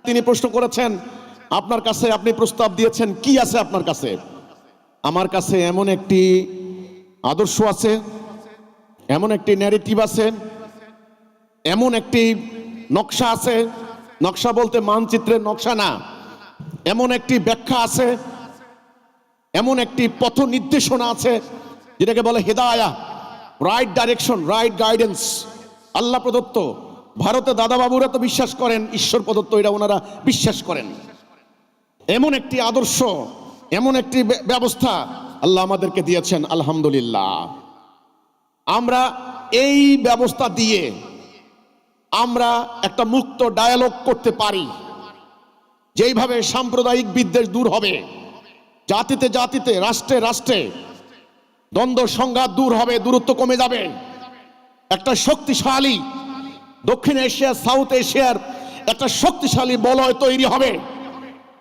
তিনি প্রশ্ন করেছেন, আপনার কাছে আপনি প্রস্তাব দিয়েছেন, কি আছে আপনার কাছে? আমার কাছে এমন একটি আদর্শ আছে, এমন একটি ন্যারেটিভ আছে, এমন একটি নকশা আছে, নকশা বলতে মানচিত্রের নকশা না, এমন একটি ব্যাখ্যা আছে, এমন একটি পথ নির্দেশনা আছে যেটাকে বলে Hedaya, right direction, right guidance, আল্লাহ প্রদত্ত। ভারতে দাদা বাবুরা তো বিশ্বাস করেন ঈশ্বর প্রদত্ত, এটা ওনারা বিশ্বাস করেন। এমন একটি আদর্শ, এমন একটি ব্যবস্থা আল্লাহ আমাদেরকে দিয়েছেন, আলহামদুলিল্লাহ। আমরা এই ব্যবস্থা দিয়ে আমরা একটা মুক্ত ডায়ালগ করতে পারি, যেইভাবে সাম্প্রদায়িক বিদ্বেষ দূর হবে, জাতিতে জাতিতে, রাষ্ট্রে রাষ্ট্রে দ্বন্দ্ব সংঘাত দূর হবে, দূরত্ব কমে যাবে, একটা শক্তিশালী দক্ষিণ এশিয়া, সাউথ এশিয়ার একটা শক্তিশালী বলয় তৈরি হবে।